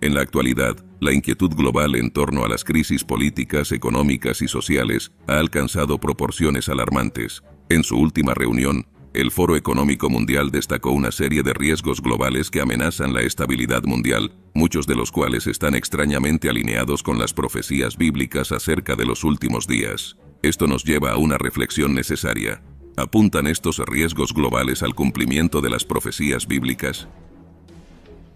En la actualidad, la inquietud global en torno a las crisis políticas, económicas y sociales ha alcanzado proporciones alarmantes. En su última reunión, el Foro Económico Mundial destacó una serie de riesgos globales que amenazan la estabilidad mundial, muchos de los cuales están extrañamente alineados con las profecías bíblicas acerca de los últimos días. Esto nos lleva a una reflexión necesaria. ¿Apuntan estos riesgos globales al cumplimiento de las profecías bíblicas?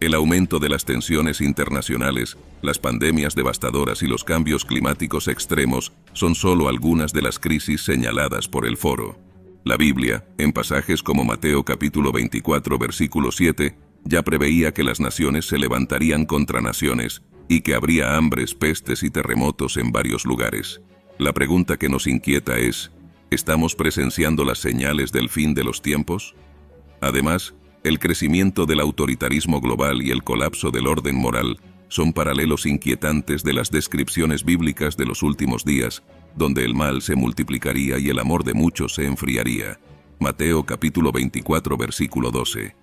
El aumento de las tensiones internacionales, las pandemias devastadoras y los cambios climáticos extremos son solo algunas de las crisis señaladas por el foro. La Biblia, en pasajes como Mateo capítulo 24 versículo 7, ya preveía que las naciones se levantarían contra naciones y que habría hambres, pestes y terremotos en varios lugares. La pregunta que nos inquieta es, ¿estamos presenciando las señales del fin de los tiempos? Además, el crecimiento del autoritarismo global y el colapso del orden moral son paralelos inquietantes de las descripciones bíblicas de los últimos días, donde el mal se multiplicaría y el amor de muchos se enfriaría. Mateo capítulo 24 versículo 12.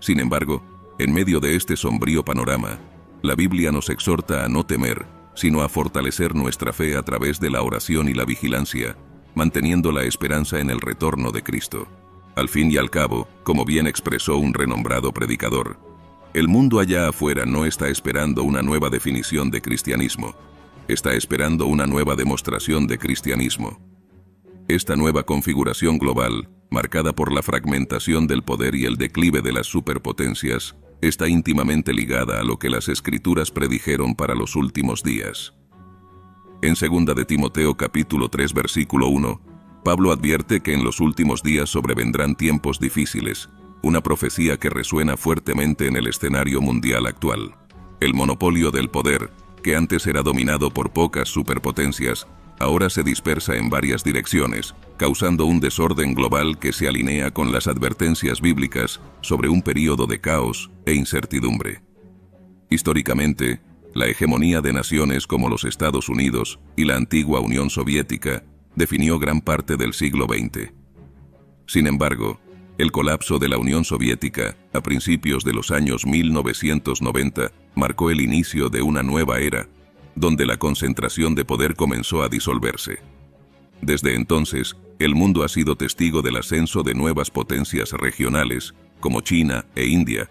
Sin embargo, en medio de este sombrío panorama, la Biblia nos exhorta a no temer, sino a fortalecer nuestra fe a través de la oración y la vigilancia, manteniendo la esperanza en el retorno de Cristo. Al fin y al cabo, como bien expresó un renombrado predicador, el mundo allá afuera no está esperando una nueva definición de cristianismo, está esperando una nueva demostración de cristianismo. Esta nueva configuración global, marcada por la fragmentación del poder y el declive de las superpotencias, está íntimamente ligada a lo que las Escrituras predijeron para los últimos días. En 2 de Timoteo capítulo 3 versículo 1, Pablo advierte que en los últimos días sobrevendrán tiempos difíciles, una profecía que resuena fuertemente en el escenario mundial actual. El monopolio del poder, que antes era dominado por pocas superpotencias, ahora se dispersa en varias direcciones, causando un desorden global que se alinea con las advertencias bíblicas sobre un período de caos e incertidumbre. Históricamente, la hegemonía de naciones como los Estados Unidos y la antigua Unión Soviética definió gran parte del siglo XX. Sin embargo, el colapso de la Unión Soviética a principios de los años 1990 marcó el inicio de una nueva era, donde la concentración de poder comenzó a disolverse. Desde entonces, el mundo ha sido testigo del ascenso de nuevas potencias regionales, como China e India,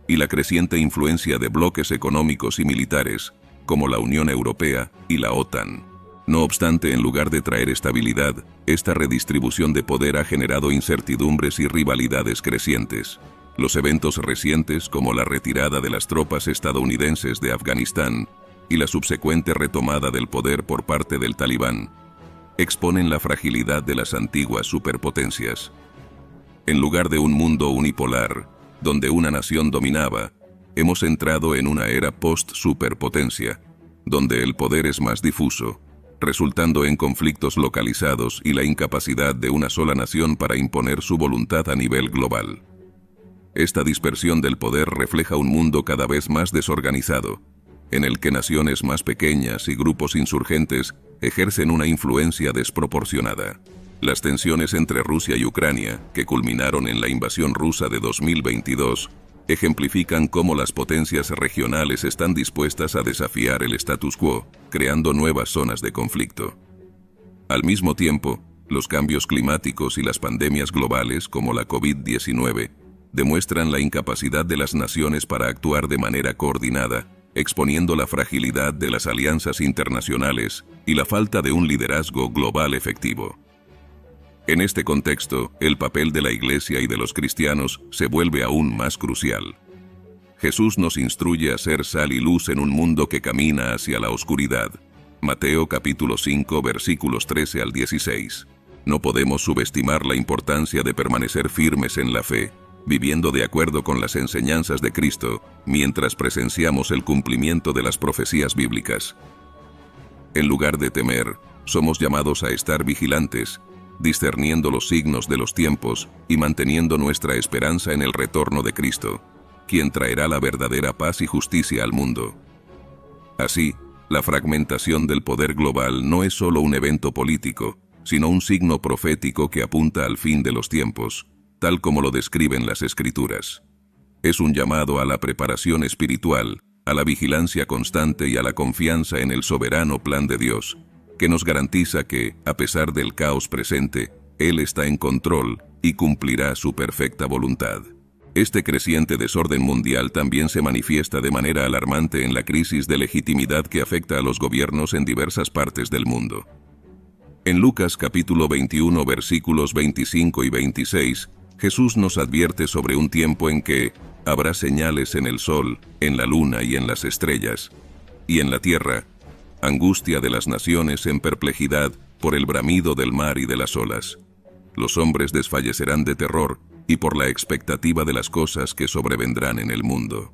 y la creciente influencia de bloques económicos y militares, como la Unión Europea y la OTAN. No obstante, en lugar de traer estabilidad, esta redistribución de poder ha generado incertidumbres y rivalidades crecientes. Los eventos recientes, como la retirada de las tropas estadounidenses de Afganistán y la subsecuente retomada del poder por parte del Talibán, exponen la fragilidad de las antiguas superpotencias. En lugar de un mundo unipolar, donde una nación dominaba, hemos entrado en una era post-superpotencia, donde el poder es más difuso, resultando en conflictos localizados y la incapacidad de una sola nación para imponer su voluntad a nivel global. Esta dispersión del poder refleja un mundo cada vez más desorganizado, en el que naciones más pequeñas y grupos insurgentes ejercen una influencia desproporcionada. Las tensiones entre Rusia y Ucrania, que culminaron en la invasión rusa de 2022, ejemplifican cómo las potencias regionales están dispuestas a desafiar el status quo, creando nuevas zonas de conflicto. Al mismo tiempo, los cambios climáticos y las pandemias globales, como la COVID-19, demuestran la incapacidad de las naciones para actuar de manera coordinada, exponiendo la fragilidad de las alianzas internacionales y la falta de un liderazgo global efectivo. En este contexto, el papel de la Iglesia y de los cristianos se vuelve aún más crucial. Jesús nos instruye a ser sal y luz en un mundo que camina hacia la oscuridad. Mateo capítulo 5 versículos 13 al 16. No podemos subestimar la importancia de permanecer firmes en la fe, viviendo de acuerdo con las enseñanzas de Cristo, mientras presenciamos el cumplimiento de las profecías bíblicas. En lugar de temer, somos llamados a estar vigilantes, discerniendo los signos de los tiempos y manteniendo nuestra esperanza en el retorno de Cristo, quien traerá la verdadera paz y justicia al mundo. Así, la fragmentación del poder global no es solo un evento político, sino un signo profético que apunta al fin de los tiempos, tal como lo describen las Escrituras. Es un llamado a la preparación espiritual, a la vigilancia constante y a la confianza en el soberano plan de Dios, que nos garantiza que, a pesar del caos presente, Él está en control y cumplirá su perfecta voluntad. Este creciente desorden mundial también se manifiesta de manera alarmante en la crisis de legitimidad que afecta a los gobiernos en diversas partes del mundo. En Lucas capítulo 21 versículos 25 y 26, Jesús nos advierte sobre un tiempo en que habrá señales en el sol, en la luna y en las estrellas, y en la tierra, angustia de las naciones en perplejidad por el bramido del mar y de las olas. Los hombres desfallecerán de terror y por la expectativa de las cosas que sobrevendrán en el mundo.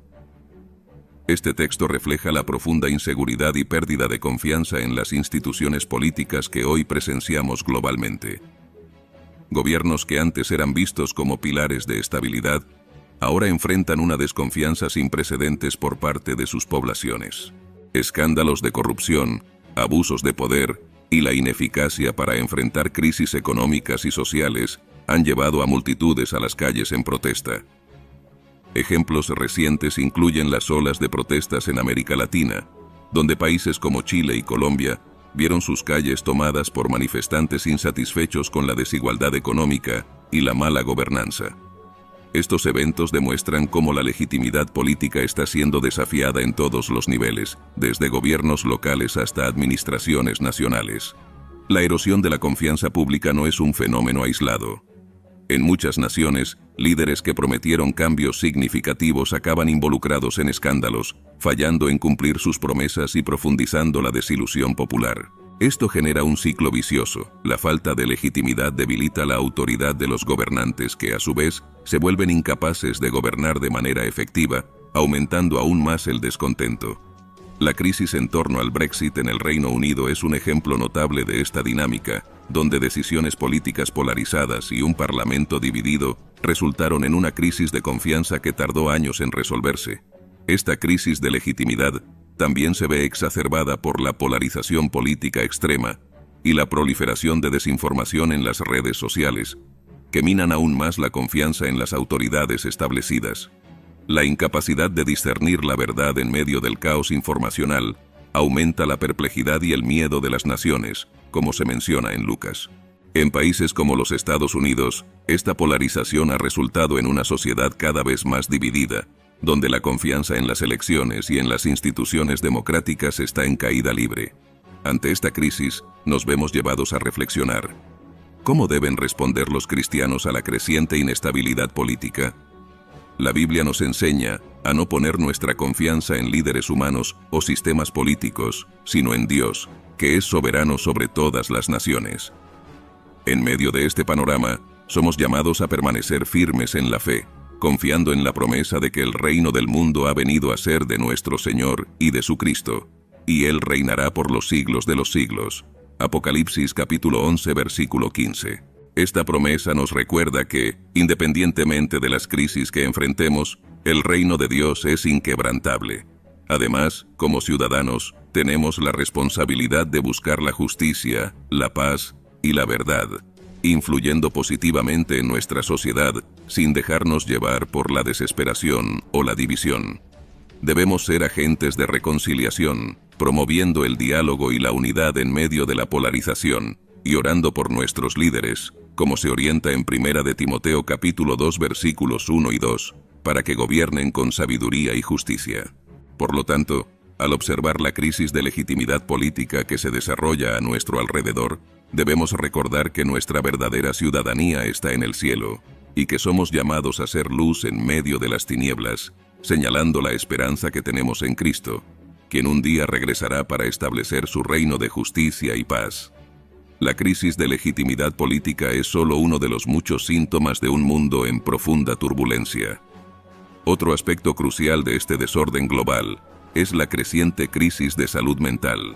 Este texto refleja la profunda inseguridad y pérdida de confianza en las instituciones políticas que hoy presenciamos globalmente. Gobiernos que antes eran vistos como pilares de estabilidad, ahora enfrentan una desconfianza sin precedentes por parte de sus poblaciones. Escándalos de corrupción, abusos de poder y la ineficacia para enfrentar crisis económicas y sociales han llevado a multitudes a las calles en protesta. Ejemplos recientes incluyen las olas de protestas en América Latina, donde países como Chile y Colombia vieron sus calles tomadas por manifestantes insatisfechos con la desigualdad económica y la mala gobernanza. Estos eventos demuestran cómo la legitimidad política está siendo desafiada en todos los niveles, desde gobiernos locales hasta administraciones nacionales. La erosión de la confianza pública no es un fenómeno aislado. En muchas naciones, líderes que prometieron cambios significativos acaban involucrados en escándalos, fallando en cumplir sus promesas y profundizando la desilusión popular. Esto genera un ciclo vicioso. La falta de legitimidad debilita la autoridad de los gobernantes que, a su vez, se vuelven incapaces de gobernar de manera efectiva, aumentando aún más el descontento. La crisis en torno al Brexit en el Reino Unido es un ejemplo notable de esta dinámica, donde decisiones políticas polarizadas y un parlamento dividido resultaron en una crisis de confianza que tardó años en resolverse. Esta crisis de legitimidad también se ve exacerbada por la polarización política extrema y la proliferación de desinformación en las redes sociales, que minan aún más la confianza en las autoridades establecidas. La incapacidad de discernir la verdad en medio del caos informacional aumenta la perplejidad y el miedo de las naciones, como se menciona en Lucas. En países como los Estados Unidos, esta polarización ha resultado en una sociedad cada vez más dividida, donde la confianza en las elecciones y en las instituciones democráticas está en caída libre. Ante esta crisis, nos vemos llevados a reflexionar. ¿Cómo deben responder los cristianos a la creciente inestabilidad política? La Biblia nos enseña a no poner nuestra confianza en líderes humanos o sistemas políticos, sino en Dios, que es soberano sobre todas las naciones. En medio de este panorama, somos llamados a permanecer firmes en la fe, confiando en la promesa de que el reino del mundo ha venido a ser de nuestro Señor y de su Cristo, y Él reinará por los siglos de los siglos. Apocalipsis capítulo 11 versículo 15. Esta promesa nos recuerda que, independientemente de las crisis que enfrentemos, el reino de Dios es inquebrantable. Además, como ciudadanos, tenemos la responsabilidad de buscar la justicia, la paz y la verdad, influyendo positivamente en nuestra sociedad sin dejarnos llevar por la desesperación o la división. Debemos ser agentes de reconciliación, promoviendo el diálogo y la unidad en medio de la polarización, y orando por nuestros líderes, como se orienta en 1 de Timoteo capítulo 2 versículos 1 y 2, para que gobiernen con sabiduría y justicia. Por lo tanto, al observar la crisis de legitimidad política que se desarrolla a nuestro alrededor, debemos recordar que nuestra verdadera ciudadanía está en el cielo, y que somos llamados a ser luz en medio de las tinieblas, señalando la esperanza que tenemos en Cristo, quien un día regresará para establecer su reino de justicia y paz. La crisis de legitimidad política es solo uno de los muchos síntomas de un mundo en profunda turbulencia. Otro aspecto crucial de este desorden global es la creciente crisis de salud mental.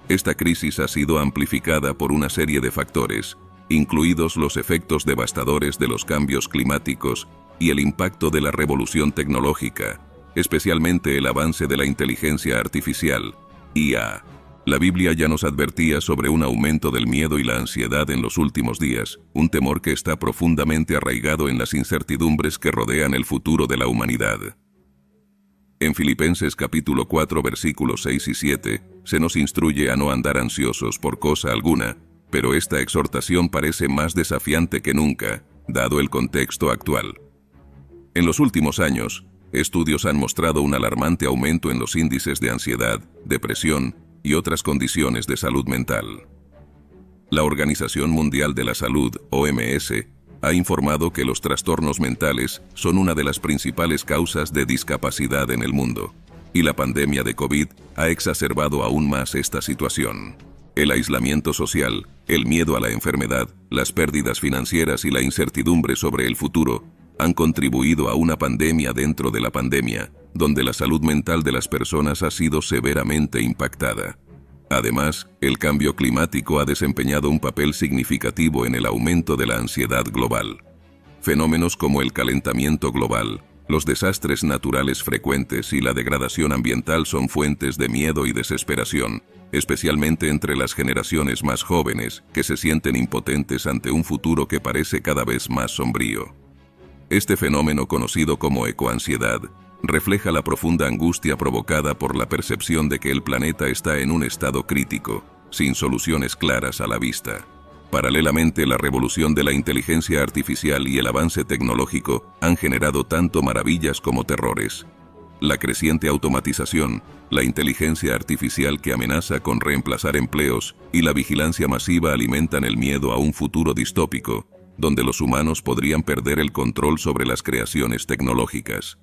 Esta crisis ha sido amplificada por una serie de factores, incluidos los efectos devastadores de los cambios climáticos y el impacto de la revolución tecnológica, especialmente el avance de la inteligencia artificial, IA. La Biblia ya nos advertía sobre un aumento del miedo y la ansiedad en los últimos días, un temor que está profundamente arraigado en las incertidumbres que rodean el futuro de la humanidad. En Filipenses capítulo 4 versículos 6 y 7, se nos instruye a no andar ansiosos por cosa alguna, pero esta exhortación parece más desafiante que nunca, dado el contexto actual. En los últimos años, estudios han mostrado un alarmante aumento en los índices de ansiedad, depresión y otras condiciones de salud mental. La Organización Mundial de la Salud, OMS, ha informado que los trastornos mentales son una de las principales causas de discapacidad en el mundo, y la pandemia de COVID ha exacerbado aún más esta situación. El aislamiento social, el miedo a la enfermedad, las pérdidas financieras y la incertidumbre sobre el futuro han contribuido a una pandemia dentro de la pandemia, donde la salud mental de las personas ha sido severamente impactada. Además, el cambio climático ha desempeñado un papel significativo en el aumento de la ansiedad global. Fenómenos como el calentamiento global, los desastres naturales frecuentes y la degradación ambiental son fuentes de miedo y desesperación, especialmente entre las generaciones más jóvenes, que se sienten impotentes ante un futuro que parece cada vez más sombrío. Este fenómeno, conocido como ecoansiedad, refleja la profunda angustia provocada por la percepción de que el planeta está en un estado crítico, sin soluciones claras a la vista. Paralelamente, la revolución de la inteligencia artificial y el avance tecnológico han generado tanto maravillas como terrores. La creciente automatización, la inteligencia artificial que amenaza con reemplazar empleos y la vigilancia masiva alimentan el miedo a un futuro distópico, donde los humanos podrían perder el control sobre las creaciones tecnológicas.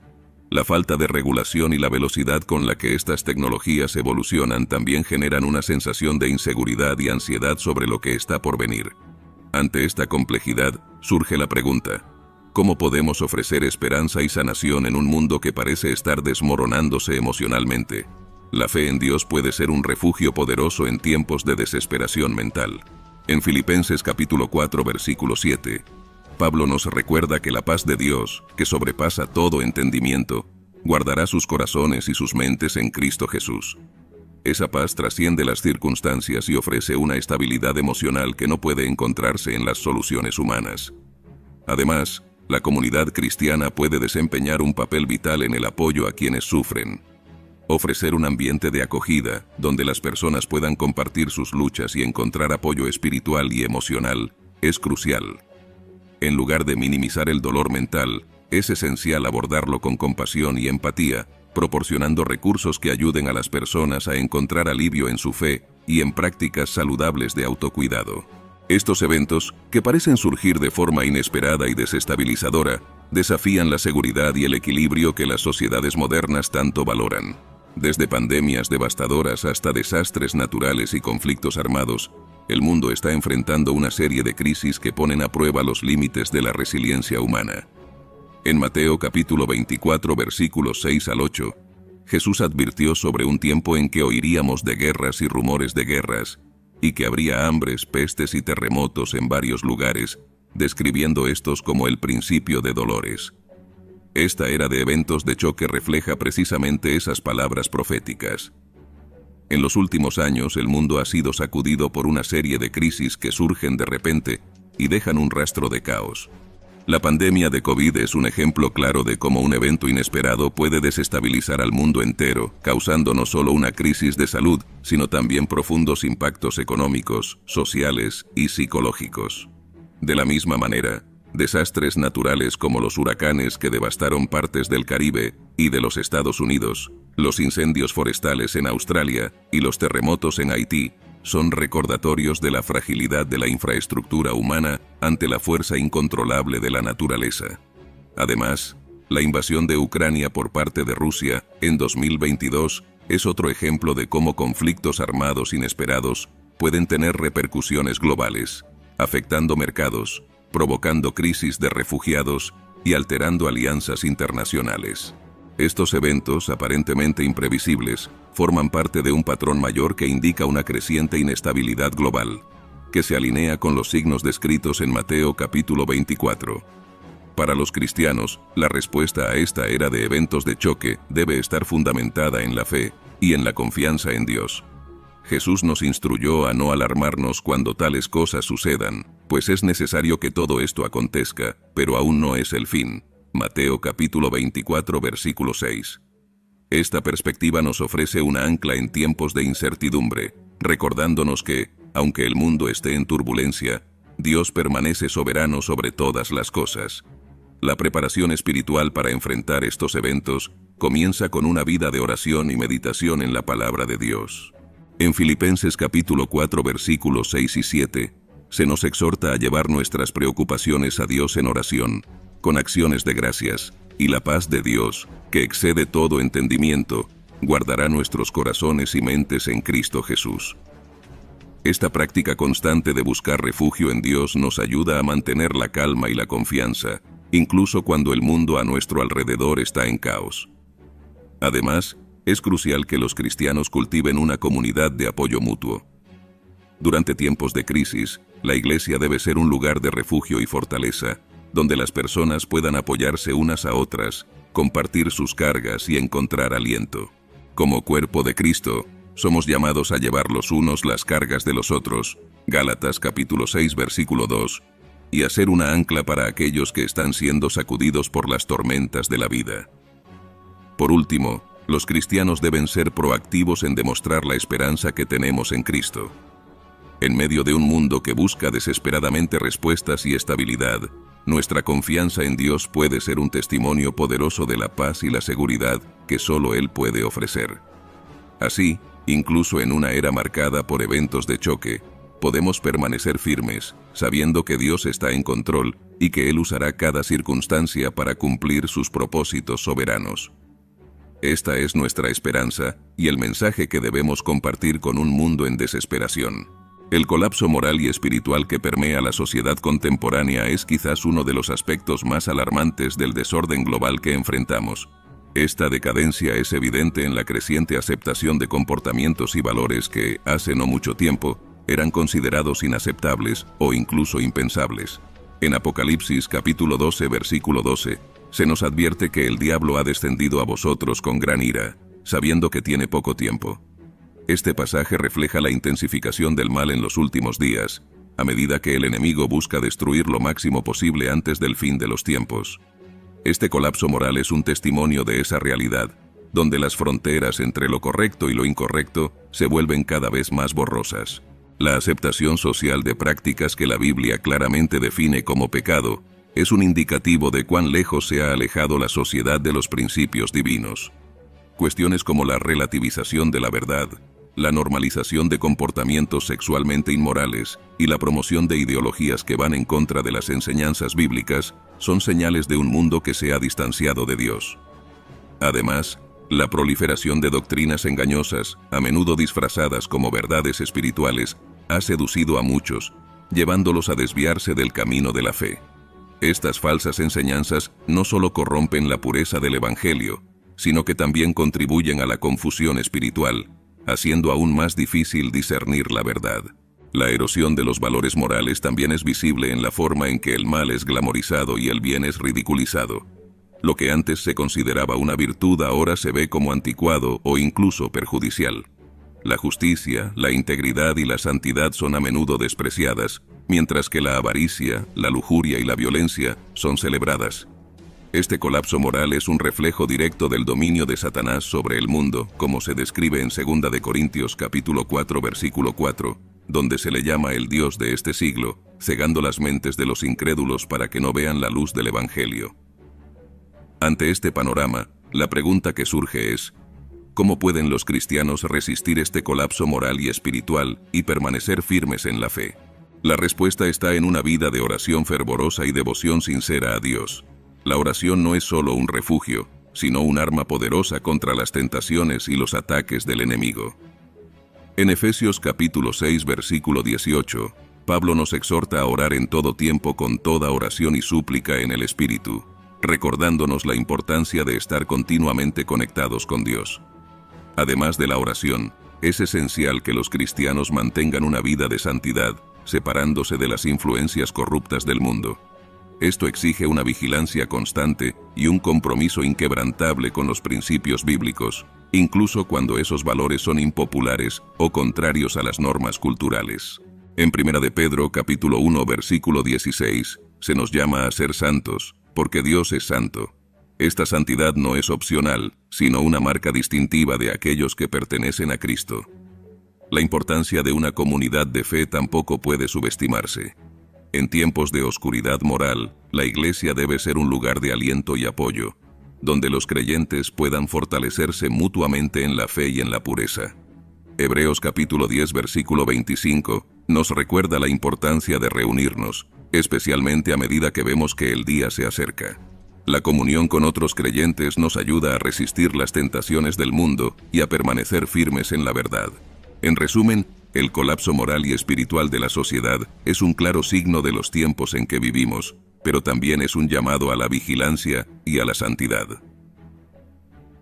La falta de regulación y la velocidad con la que estas tecnologías evolucionan también generan una sensación de inseguridad y ansiedad sobre lo que está por venir. Ante esta complejidad, surge la pregunta: ¿cómo podemos ofrecer esperanza y sanación en un mundo que parece estar desmoronándose emocionalmente? La fe en Dios puede ser un refugio poderoso en tiempos de desesperación mental. En Filipenses capítulo 4 versículo 7, Pablo nos recuerda que la paz de Dios, que sobrepasa todo entendimiento, guardará sus corazones y sus mentes en Cristo Jesús. Esa paz trasciende las circunstancias y ofrece una estabilidad emocional que no puede encontrarse en las soluciones humanas. Además, la comunidad cristiana puede desempeñar un papel vital en el apoyo a quienes sufren. Ofrecer un ambiente de acogida, donde las personas puedan compartir sus luchas y encontrar apoyo espiritual y emocional, es crucial. En lugar de minimizar el dolor mental, es esencial abordarlo con compasión y empatía, proporcionando recursos que ayuden a las personas a encontrar alivio en su fe y en prácticas saludables de autocuidado. Estos eventos, que parecen surgir de forma inesperada y desestabilizadora, desafían la seguridad y el equilibrio que las sociedades modernas tanto valoran. Desde pandemias devastadoras hasta desastres naturales y conflictos armados, el mundo está enfrentando una serie de crisis que ponen a prueba los límites de la resiliencia humana. En Mateo capítulo 24 versículos 6 al 8, Jesús advirtió sobre un tiempo en que oiríamos de guerras y rumores de guerras, y que habría hambres, pestes y terremotos en varios lugares, describiendo estos como el principio de dolores. Esta era de eventos de choque refleja precisamente esas palabras proféticas. En los últimos años, el mundo ha sido sacudido por una serie de crisis que surgen de repente y dejan un rastro de caos. La pandemia de COVID es un ejemplo claro de cómo un evento inesperado puede desestabilizar al mundo entero, causando no solo una crisis de salud, sino también profundos impactos económicos, sociales y psicológicos. De la misma manera, desastres naturales como los huracanes que devastaron partes del Caribe y de los Estados Unidos, los incendios forestales en Australia y los terremotos en Haití son recordatorios de la fragilidad de la infraestructura humana ante la fuerza incontrolable de la naturaleza. Además, la invasión de Ucrania por parte de Rusia en 2022 es otro ejemplo de cómo conflictos armados inesperados pueden tener repercusiones globales, afectando mercados, provocando crisis de refugiados y alterando alianzas internacionales. Estos eventos, aparentemente imprevisibles, forman parte de un patrón mayor que indica una creciente inestabilidad global, que se alinea con los signos descritos en Mateo capítulo 24. Para los cristianos, la respuesta a esta era de eventos de choque debe estar fundamentada en la fe y en la confianza en Dios. Jesús nos instruyó a no alarmarnos cuando tales cosas sucedan, pues es necesario que todo esto acontezca, pero aún no es el fin. Mateo capítulo 24 versículo 6. Esta perspectiva nos ofrece una ancla en tiempos de incertidumbre, recordándonos que, aunque el mundo esté en turbulencia, Dios permanece soberano sobre todas las cosas. La preparación espiritual para enfrentar estos eventos comienza con una vida de oración y meditación en la palabra de Dios. En Filipenses capítulo 4 versículos 6 y 7, se nos exhorta a llevar nuestras preocupaciones a Dios en oración, con acciones de gracias, y la paz de Dios, que excede todo entendimiento, guardará nuestros corazones y mentes en Cristo Jesús. Esta práctica constante de buscar refugio en Dios nos ayuda a mantener la calma y la confianza, incluso cuando el mundo a nuestro alrededor está en caos. Además, es crucial que los cristianos cultiven una comunidad de apoyo mutuo. Durante tiempos de crisis, la Iglesia debe ser un lugar de refugio y fortaleza, donde las personas puedan apoyarse unas a otras, compartir sus cargas y encontrar aliento. Como cuerpo de Cristo, somos llamados a llevar los unos las cargas de los otros, Gálatas capítulo 6 versículo 2, y a ser una ancla para aquellos que están siendo sacudidos por las tormentas de la vida. Por último, los cristianos deben ser proactivos en demostrar la esperanza que tenemos en Cristo. En medio de un mundo que busca desesperadamente respuestas y estabilidad, nuestra confianza en Dios puede ser un testimonio poderoso de la paz y la seguridad que solo Él puede ofrecer. Así, incluso en una era marcada por eventos de choque, podemos permanecer firmes, sabiendo que Dios está en control y que Él usará cada circunstancia para cumplir sus propósitos soberanos. Esta es nuestra esperanza y el mensaje que debemos compartir con un mundo en desesperación. El colapso moral y espiritual que permea la sociedad contemporánea es quizás uno de los aspectos más alarmantes del desorden global que enfrentamos. Esta decadencia es evidente en la creciente aceptación de comportamientos y valores que, hace no mucho tiempo, eran considerados inaceptables o incluso impensables. En Apocalipsis capítulo 12 versículo 12, se nos advierte que el diablo ha descendido a vosotros con gran ira, sabiendo que tiene poco tiempo. Este pasaje refleja la intensificación del mal en los últimos días, a medida que el enemigo busca destruir lo máximo posible antes del fin de los tiempos. Este colapso moral es un testimonio de esa realidad, donde las fronteras entre lo correcto y lo incorrecto se vuelven cada vez más borrosas. La aceptación social de prácticas que la Biblia claramente define como pecado es un indicativo de cuán lejos se ha alejado la sociedad de los principios divinos. Cuestiones como la relativización de la verdad, la normalización de comportamientos sexualmente inmorales y la promoción de ideologías que van en contra de las enseñanzas bíblicas son señales de un mundo que se ha distanciado de Dios. Además, la proliferación de doctrinas engañosas, a menudo disfrazadas como verdades espirituales, ha seducido a muchos, llevándolos a desviarse del camino de la fe. Estas falsas enseñanzas no solo corrompen la pureza del Evangelio, sino que también contribuyen a la confusión espiritual, haciendo aún más difícil discernir la verdad. La erosión de los valores morales también es visible en la forma en que el mal es glamorizado y el bien es ridiculizado. Lo que antes se consideraba una virtud ahora se ve como anticuado o incluso perjudicial. La justicia, la integridad y la santidad son a menudo despreciadas, mientras que la avaricia, la lujuria y la violencia son celebradas. Este colapso moral es un reflejo directo del dominio de Satanás sobre el mundo, como se describe en 2 de Corintios capítulo 4 versículo 4, donde se le llama el Dios de este siglo, cegando las mentes de los incrédulos para que no vean la luz del Evangelio. Ante este panorama, la pregunta que surge es, ¿cómo pueden los cristianos resistir este colapso moral y espiritual y permanecer firmes en la fe? La respuesta está en una vida de oración fervorosa y devoción sincera a Dios. La oración no es solo un refugio, sino un arma poderosa contra las tentaciones y los ataques del enemigo. En Efesios capítulo 6 versículo 18, Pablo nos exhorta a orar en todo tiempo con toda oración y súplica en el Espíritu, recordándonos la importancia de estar continuamente conectados con Dios. Además de la oración, es esencial que los cristianos mantengan una vida de santidad, separándose de las influencias corruptas del mundo. Esto exige una vigilancia constante y un compromiso inquebrantable con los principios bíblicos, incluso cuando esos valores son impopulares o contrarios a las normas culturales. En 1 de Pedro capítulo 1 versículo 16, se nos llama a ser santos, porque Dios es santo. Esta santidad no es opcional, sino una marca distintiva de aquellos que pertenecen a Cristo. La importancia de una comunidad de fe tampoco puede subestimarse. En tiempos de oscuridad moral, la Iglesia debe ser un lugar de aliento y apoyo, donde los creyentes puedan fortalecerse mutuamente en la fe y en la pureza. Hebreos capítulo 10 versículo 25 nos recuerda la importancia de reunirnos, especialmente a medida que vemos que el día se acerca. La comunión con otros creyentes nos ayuda a resistir las tentaciones del mundo y a permanecer firmes en la verdad. En resumen, el colapso moral y espiritual de la sociedad es un claro signo de los tiempos en que vivimos, pero también es un llamado a la vigilancia y a la santidad.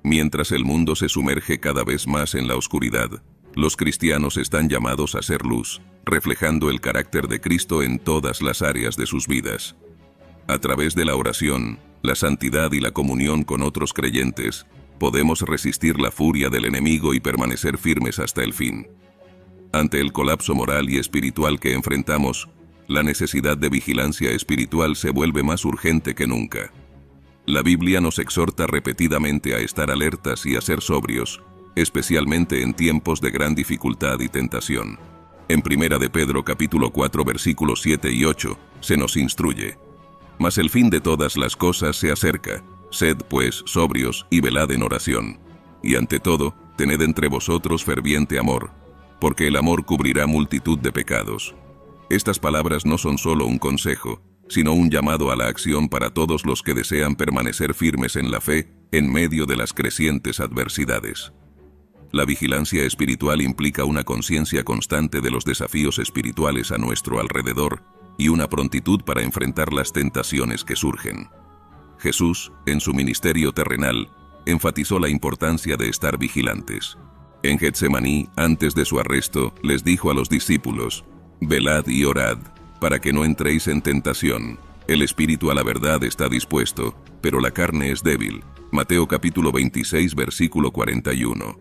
Mientras el mundo se sumerge cada vez más en la oscuridad, los cristianos están llamados a ser luz, reflejando el carácter de Cristo en todas las áreas de sus vidas. A través de la oración, la santidad y la comunión con otros creyentes, podemos resistir la furia del enemigo y permanecer firmes hasta el fin. Ante el colapso moral y espiritual que enfrentamos, la necesidad de vigilancia espiritual se vuelve más urgente que nunca. La Biblia nos exhorta repetidamente a estar alertas y a ser sobrios, especialmente en tiempos de gran dificultad y tentación. En 1 de Pedro capítulo 4 versículos 7 y 8, se nos instruye: Mas el fin de todas las cosas se acerca. Sed, pues, sobrios y velad en oración. Y ante todo, tened entre vosotros ferviente amor, porque el amor cubrirá multitud de pecados. Estas palabras no son solo un consejo, sino un llamado a la acción para todos los que desean permanecer firmes en la fe en medio de las crecientes adversidades. La vigilancia espiritual implica una conciencia constante de los desafíos espirituales a nuestro alrededor y una prontitud para enfrentar las tentaciones que surgen. Jesús, en su ministerio terrenal, enfatizó la importancia de estar vigilantes. En Getsemaní, antes de su arresto, les dijo a los discípulos: Velad y orad, para que no entréis en tentación. El espíritu a la verdad está dispuesto, pero la carne es débil. Mateo capítulo 26 versículo 41.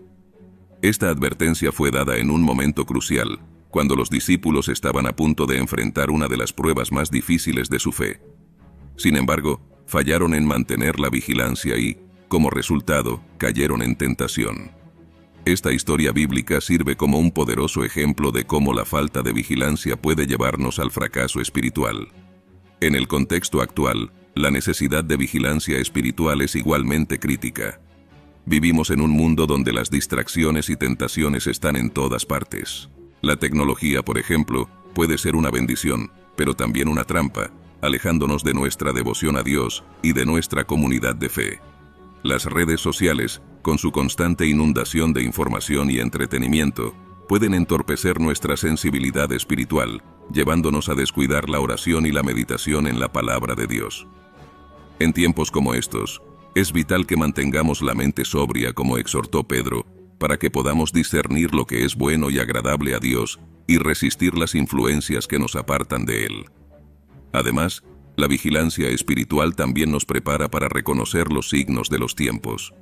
Esta advertencia fue dada en un momento crucial, cuando los discípulos estaban a punto de enfrentar una de las pruebas más difíciles de su fe. Sin embargo, fallaron en mantener la vigilancia y, como resultado, cayeron en tentación. Esta historia bíblica sirve como un poderoso ejemplo de cómo la falta de vigilancia puede llevarnos al fracaso espiritual. En el contexto actual, la necesidad de vigilancia espiritual es igualmente crítica. Vivimos en un mundo donde las distracciones y tentaciones están en todas partes. La tecnología, por ejemplo, puede ser una bendición, pero también una trampa, alejándonos de nuestra devoción a Dios y de nuestra comunidad de fe. Las redes sociales, con su constante inundación de información y entretenimiento, pueden entorpecer nuestra sensibilidad espiritual, llevándonos a descuidar la oración y la meditación en la palabra de Dios. En tiempos como estos, es vital que mantengamos la mente sobria, como exhortó Pedro, para que podamos discernir lo que es bueno y agradable a Dios y resistir las influencias que nos apartan de Él. Además, la vigilancia espiritual también nos prepara para reconocer los signos de los tiempos.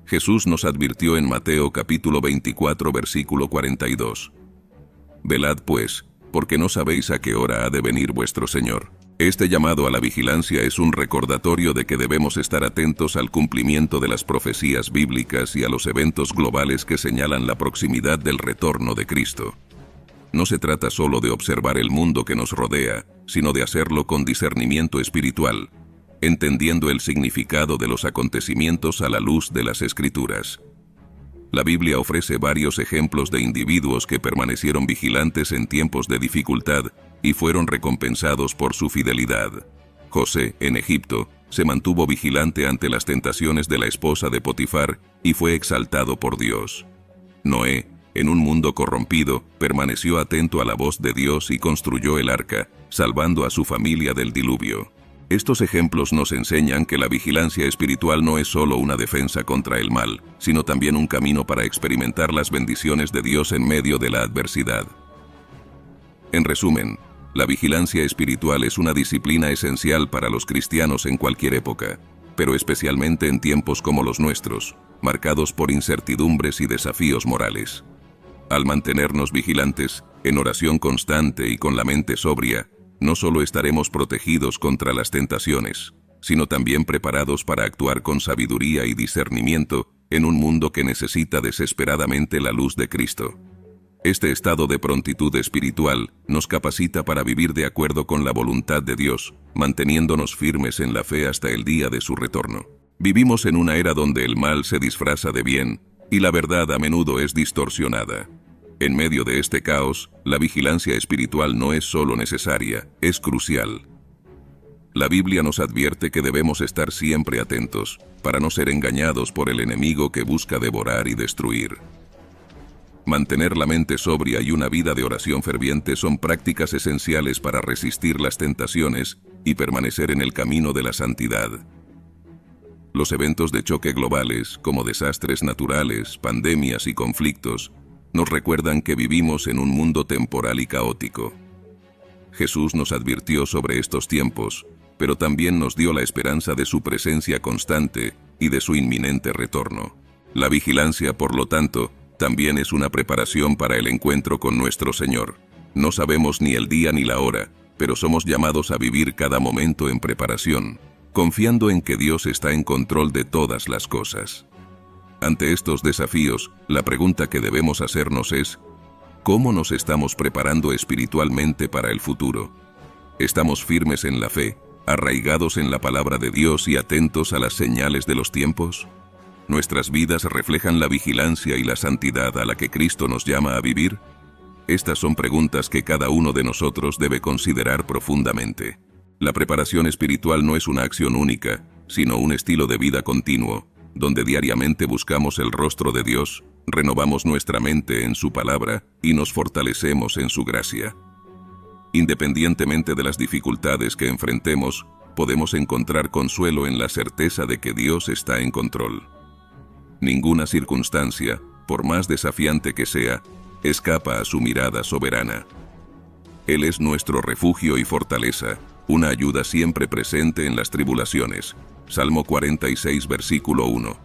Jesús nos advirtió en Mateo capítulo 24 versículo 42. Velad pues, porque no sabéis a qué hora ha de venir vuestro Señor. Este llamado a la vigilancia es un recordatorio de que debemos estar atentos al cumplimiento de las profecías bíblicas y a los eventos globales que señalan la proximidad del retorno de Cristo. No se trata solo de observar el mundo que nos rodea, sino de hacerlo con discernimiento espiritual, entendiendo el significado de los acontecimientos a la luz de las Escrituras. La Biblia ofrece varios ejemplos de individuos que permanecieron vigilantes en tiempos de dificultad y fueron recompensados por su fidelidad. José, en Egipto, se mantuvo vigilante ante las tentaciones de la esposa de Potifar y fue exaltado por Dios. Noé, en un mundo corrompido, permaneció atento a la voz de Dios y construyó el arca, salvando a su familia del diluvio. Estos ejemplos nos enseñan que la vigilancia espiritual no es solo una defensa contra el mal, sino también un camino para experimentar las bendiciones de Dios en medio de la adversidad. En resumen, la vigilancia espiritual es una disciplina esencial para los cristianos en cualquier época, pero especialmente en tiempos como los nuestros, marcados por incertidumbres y desafíos morales. Al mantenernos vigilantes, en oración constante y con la mente sobria, no solo estaremos protegidos contra las tentaciones, sino también preparados para actuar con sabiduría y discernimiento en un mundo que necesita desesperadamente la luz de Cristo. Este estado de prontitud espiritual nos capacita para vivir de acuerdo con la voluntad de Dios, manteniéndonos firmes en la fe hasta el día de su retorno. Vivimos en una era donde el mal se disfraza de bien y la verdad a menudo es distorsionada. En medio de este caos, la vigilancia espiritual no es solo necesaria, es crucial. La Biblia nos advierte que debemos estar siempre atentos, para no ser engañados por el enemigo que busca devorar y destruir. Mantener la mente sobria y una vida de oración ferviente son prácticas esenciales para resistir las tentaciones y permanecer en el camino de la santidad. Los eventos de choque globales, como desastres naturales, pandemias y conflictos, nos recuerdan que vivimos en un mundo temporal y caótico. Jesús nos advirtió sobre estos tiempos, pero también nos dio la esperanza de su presencia constante y de su inminente retorno. La vigilancia, por lo tanto, también es una preparación para el encuentro con nuestro Señor. No sabemos ni el día ni la hora, pero somos llamados a vivir cada momento en preparación, confiando en que Dios está en control de todas las cosas. Ante estos desafíos, la pregunta que debemos hacernos es: ¿cómo nos estamos preparando espiritualmente para el futuro? ¿Estamos firmes en la fe, arraigados en la palabra de Dios y atentos a las señales de los tiempos? ¿Nuestras vidas reflejan la vigilancia y la santidad a la que Cristo nos llama a vivir? Estas son preguntas que cada uno de nosotros debe considerar profundamente. La preparación espiritual no es una acción única, sino un estilo de vida continuo, donde diariamente buscamos el rostro de Dios, renovamos nuestra mente en su palabra y nos fortalecemos en su gracia. Independientemente de las dificultades que enfrentemos, podemos encontrar consuelo en la certeza de que Dios está en control. Ninguna circunstancia, por más desafiante que sea, escapa a su mirada soberana. Él es nuestro refugio y fortaleza, una ayuda siempre presente en las tribulaciones. Salmo 46, versículo 1.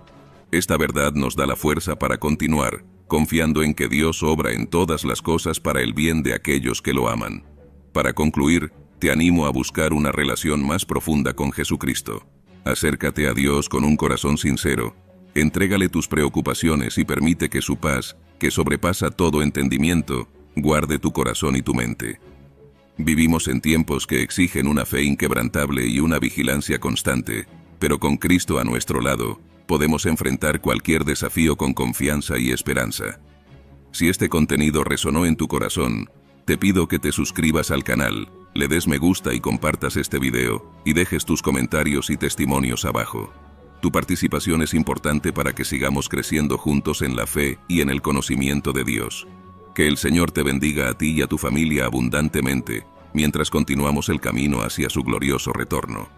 Esta verdad nos da la fuerza para continuar, confiando en que Dios obra en todas las cosas para el bien de aquellos que lo aman. Para concluir, te animo a buscar una relación más profunda con Jesucristo. Acércate a Dios con un corazón sincero. Entrégale tus preocupaciones y permite que su paz, que sobrepasa todo entendimiento, guarde tu corazón y tu mente. Vivimos en tiempos que exigen una fe inquebrantable y una vigilancia constante, pero con Cristo a nuestro lado, podemos enfrentar cualquier desafío con confianza y esperanza. Si este contenido resonó en tu corazón, te pido que te suscribas al canal, le des me gusta y compartas este video, y dejes tus comentarios y testimonios abajo. Tu participación es importante para que sigamos creciendo juntos en la fe y en el conocimiento de Dios. Que el Señor te bendiga a ti y a tu familia abundantemente, mientras continuamos el camino hacia su glorioso retorno.